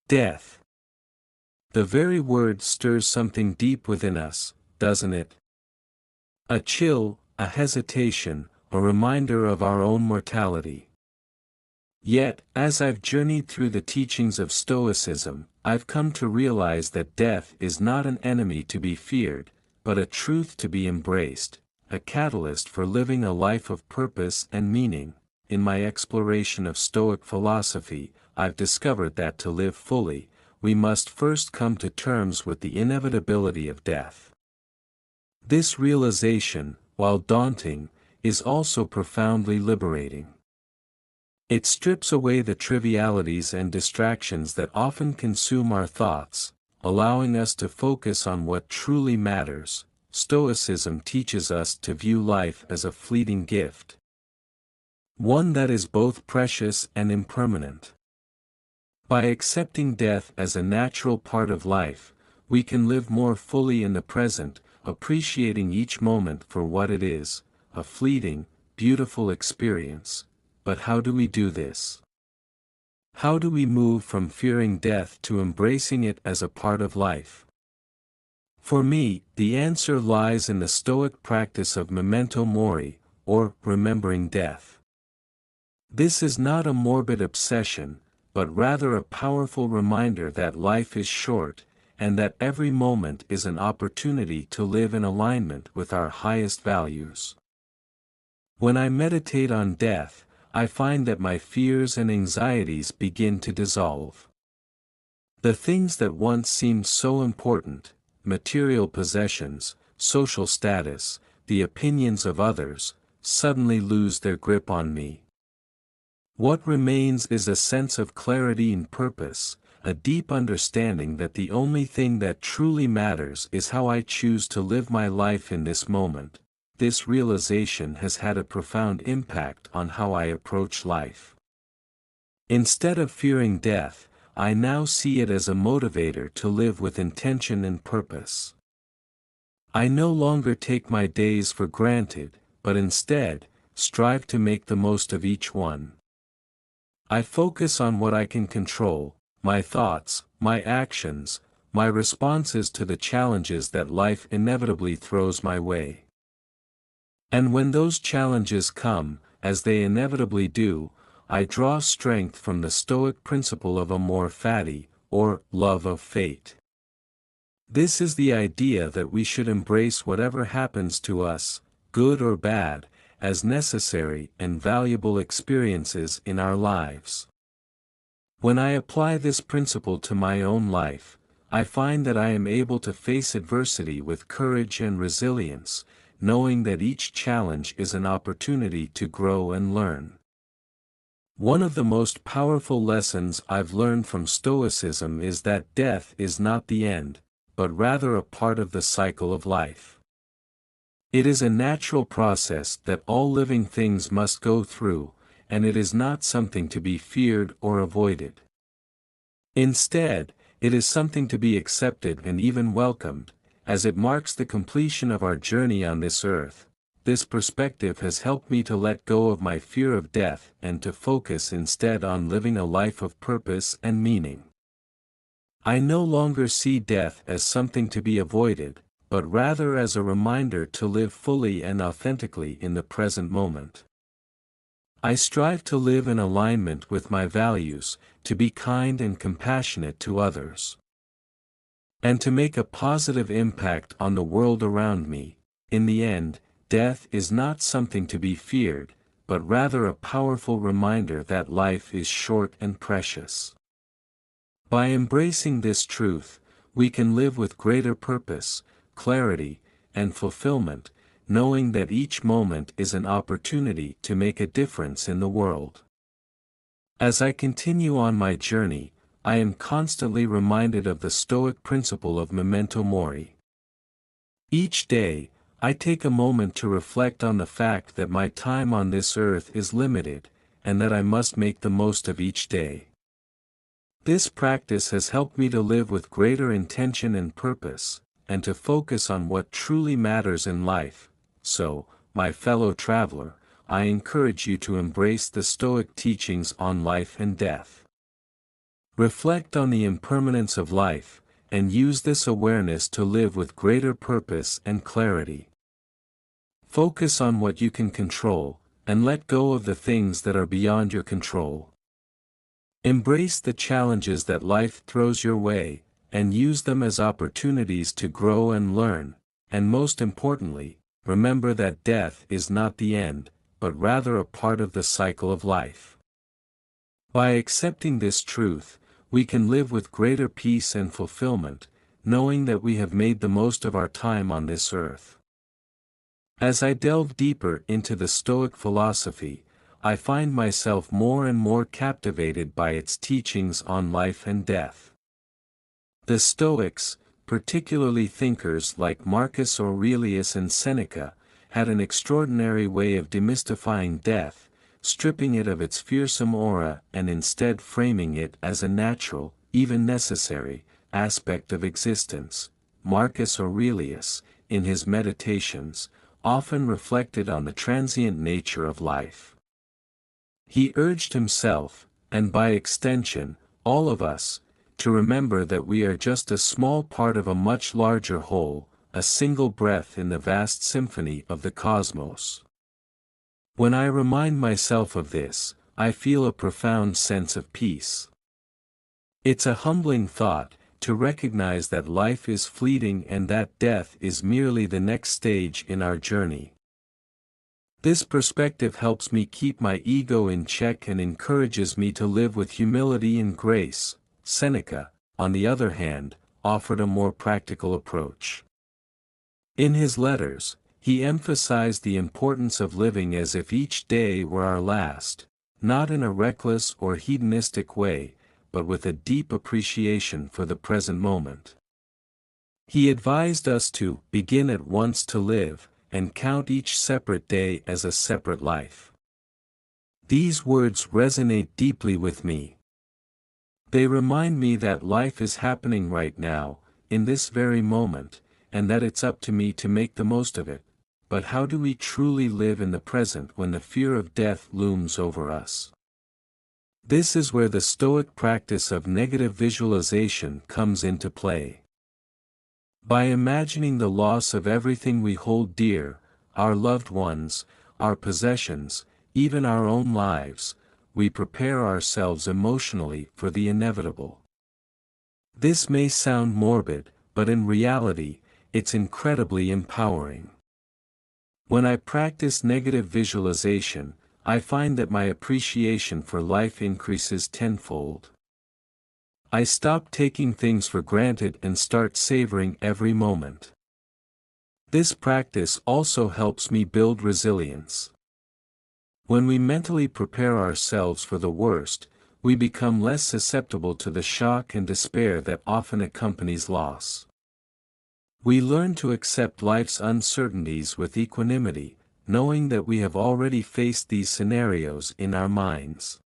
Death. The very word stirs something deep within us, doesn't it? A chill, a hesitation, a reminder of our own mortality. Yet, as I've journeyed through the teachings of Stoicism, I've come to realize that death is not an enemy to be feared, but a truth to be embraced, a catalyst for living a life of purpose and meaning. In my exploration of Stoic philosophy, I've discovered that to live fully, we must first come to terms with the inevitability of death. This realization, while daunting, is also profoundly liberating. It strips away the trivialities and distractions that often consume our thoughts, allowing us to focus on what truly matters. Stoicism teaches us to view life as a fleeting gift, one that is both precious and impermanent. By accepting death as a natural part of life, we can live more fully in the present, appreciating each moment for what it is, a fleeting, beautiful experience. But how do we do this? How do we move from fearing death to embracing it as a part of life? For me, the answer lies in the Stoic practice of memento mori, or remembering death. This is not a morbid obsession, but rather a powerful reminder that life is short, and that every moment is an opportunity to live in alignment with our highest values. When I meditate on death, I find that my fears and anxieties begin to dissolve. The things that once seemed so important, material possessions, social status, the opinions of others, suddenly lose their grip on me. What remains is a sense of clarity and purpose, a deep understanding that the only thing that truly matters is how I choose to live my life in this moment. This realization has had a profound impact on how I approach life. Instead of fearing death, I now see it as a motivator to live with intention and purpose. I no longer take my days for granted, but instead, strive to make the most of each one. I focus on what I can control, my thoughts, my actions, my responses to the challenges that life inevitably throws my way. And when those challenges come, as they inevitably do, I draw strength from the Stoic principle of amor fati, or love of fate. This is the idea that we should embrace whatever happens to us, good or bad, as necessary and valuable experiences in our lives. When I apply this principle to my own life, I find that I am able to face adversity with courage and resilience, knowing that each challenge is an opportunity to grow and learn. One of the most powerful lessons I've learned from Stoicism is that death is not the end, but rather a part of the cycle of life. It is a natural process that all living things must go through, and it is not something to be feared or avoided. Instead, it is something to be accepted and even welcomed, as it marks the completion of our journey on this earth. This perspective has helped me to let go of my fear of death and to focus instead on living a life of purpose and meaning. I no longer see death as something to be avoided, but rather as a reminder to live fully and authentically in the present moment. I strive to live in alignment with my values, to be kind and compassionate to others, and to make a positive impact on the world around me. In the end, death is not something to be feared, but rather a powerful reminder that life is short and precious. By embracing this truth, we can live with greater purpose, clarity, and fulfillment, knowing that each moment is an opportunity to make a difference in the world. As I continue on my journey, I am constantly reminded of the Stoic principle of memento mori. Each day, I take a moment to reflect on the fact that my time on this earth is limited, and that I must make the most of each day. This practice has helped me to live with greater intention and purpose, and to focus on what truly matters in life. So, my fellow traveler, I encourage you to embrace the Stoic teachings on life and death. Reflect on the impermanence of life, and use this awareness to live with greater purpose and clarity. Focus on what you can control, and let go of the things that are beyond your control. Embrace the challenges that life throws your way, and use them as opportunities to grow and learn, and most importantly, remember that death is not the end, but rather a part of the cycle of life. By accepting this truth, we can live with greater peace and fulfillment, knowing that we have made the most of our time on this earth. As I delve deeper into the Stoic philosophy, I find myself more and more captivated by its teachings on life and death. The Stoics, particularly thinkers like Marcus Aurelius and Seneca, had an extraordinary way of demystifying death, stripping it of its fearsome aura and instead framing it as a natural, even necessary, aspect of existence. Marcus Aurelius, in his Meditations, often reflected on the transient nature of life. He urged himself, and by extension, all of us, to remember that we are just a small part of a much larger whole, a single breath in the vast symphony of the cosmos. When I remind myself of this, I feel a profound sense of peace. It's a humbling thought, to recognize that life is fleeting and that death is merely the next stage in our journey. This perspective helps me keep my ego in check and encourages me to live with humility and grace. Seneca, on the other hand, offered a more practical approach. In his letters, he emphasized the importance of living as if each day were our last, not in a reckless or hedonistic way, but with a deep appreciation for the present moment. He advised us to begin at once to live, and count each separate day as a separate life. These words resonate deeply with me. They remind me that life is happening right now, in this very moment, and that it's up to me to make the most of it. But how do we truly live in the present when the fear of death looms over us? This is where the Stoic practice of negative visualization comes into play. By imagining the loss of everything we hold dear, our loved ones, our possessions, even our own lives, we prepare ourselves emotionally for the inevitable. This may sound morbid, but in reality, it's incredibly empowering. When I practice negative visualization, I find that my appreciation for life increases tenfold. I stop taking things for granted and start savoring every moment. This practice also helps me build resilience. When we mentally prepare ourselves for the worst, we become less susceptible to the shock and despair that often accompanies loss. We learn to accept life's uncertainties with equanimity, knowing that we have already faced these scenarios in our minds.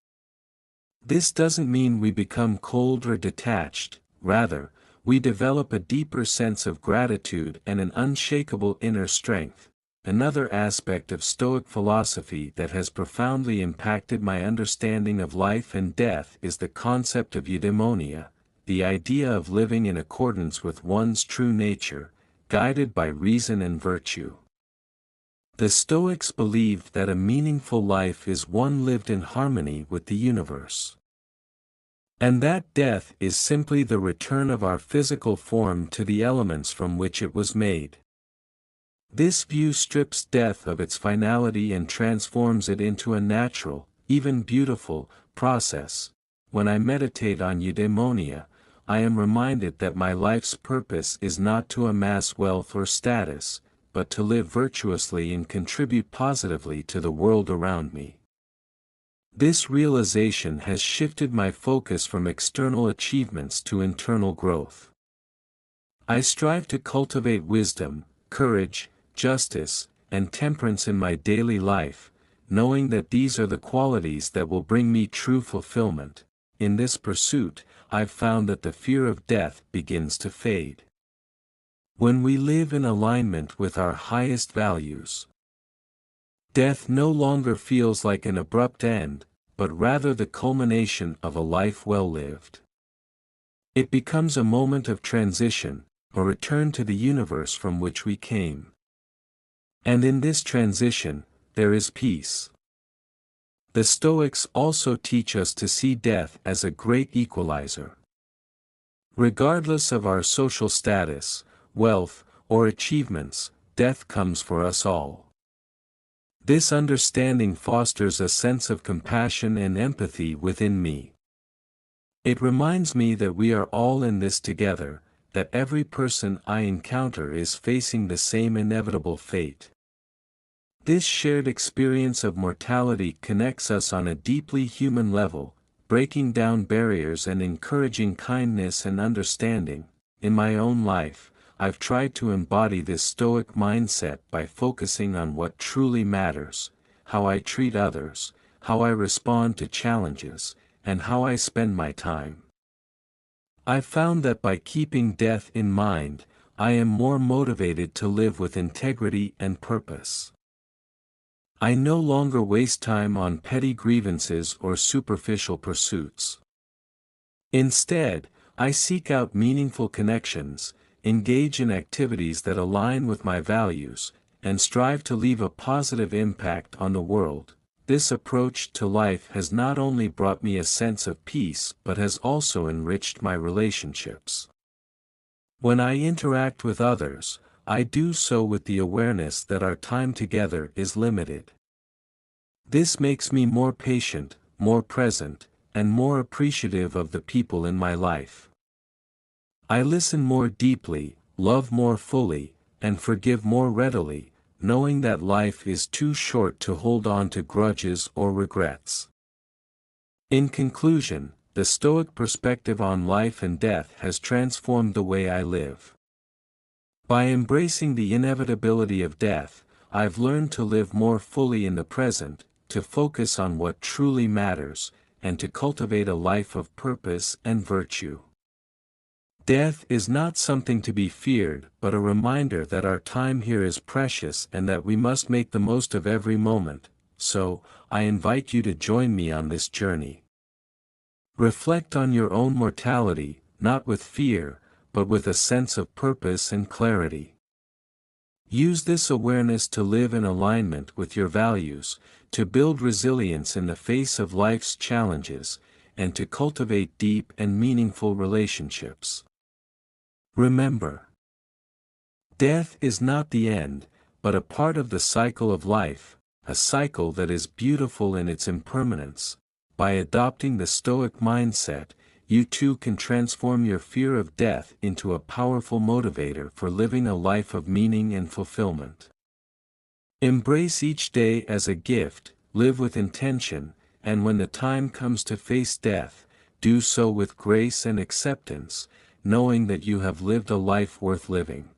This doesn't mean we become cold or detached, rather, we develop a deeper sense of gratitude and an unshakable inner strength. Another aspect of Stoic philosophy that has profoundly impacted my understanding of life and death is the concept of eudaimonia, the idea of living in accordance with one's true nature, guided by reason and virtue. The Stoics believed that a meaningful life is one lived in harmony with the universe. And that death is simply the return of our physical form to the elements from which it was made. This view strips death of its finality and transforms it into a natural, even beautiful, process. When I meditate on eudaimonia, I am reminded that my life's purpose is not to amass wealth or status, but to live virtuously and contribute positively to the world around me. This realization has shifted my focus from external achievements to internal growth. I strive to cultivate wisdom, courage, justice, and temperance in my daily life, knowing that these are the qualities that will bring me true fulfillment. In this pursuit, I've found that the fear of death begins to fade. When we live in alignment with our highest values, death no longer feels like an abrupt end, but rather the culmination of a life well lived. It becomes a moment of transition, a return to the universe from which we came. And in this transition, there is peace. The Stoics also teach us to see death as a great equalizer. Regardless of our social status, wealth, or achievements, death comes for us all. This understanding fosters a sense of compassion and empathy within me. It reminds me that we are all in this together, that every person I encounter is facing the same inevitable fate. This shared experience of mortality connects us on a deeply human level, breaking down barriers and encouraging kindness and understanding. In my own life, I've tried to embody this Stoic mindset by focusing on what truly matters, how I treat others, how I respond to challenges, and how I spend my time. I've found that by keeping death in mind, I am more motivated to live with integrity and purpose. I no longer waste time on petty grievances or superficial pursuits. Instead, I seek out meaningful connections, engage in activities that align with my values, and strive to leave a positive impact on the world. This approach to life has not only brought me a sense of peace but has also enriched my relationships. When I interact with others, I do so with the awareness that our time together is limited. This makes me more patient, more present, and more appreciative of the people in my life. I listen more deeply, love more fully, and forgive more readily, knowing that life is too short to hold on to grudges or regrets. In conclusion, the Stoic perspective on life and death has transformed the way I live. By embracing the inevitability of death, I've learned to live more fully in the present, to focus on what truly matters, and to cultivate a life of purpose and virtue. Death is not something to be feared, but a reminder that our time here is precious and that we must make the most of every moment. So, I invite you to join me on this journey. Reflect on your own mortality, not with fear, but with a sense of purpose and clarity. Use this awareness to live in alignment with your values, to build resilience in the face of life's challenges, and to cultivate deep and meaningful relationships. Remember, death is not the end, but a part of the cycle of life, a cycle that is beautiful in its impermanence. By adopting the Stoic mindset, you too can transform your fear of death into a powerful motivator for living a life of meaning and fulfillment. Embrace each day as a gift, live with intention, and when the time comes to face death, do so with grace and acceptance, knowing that you have lived a life worth living.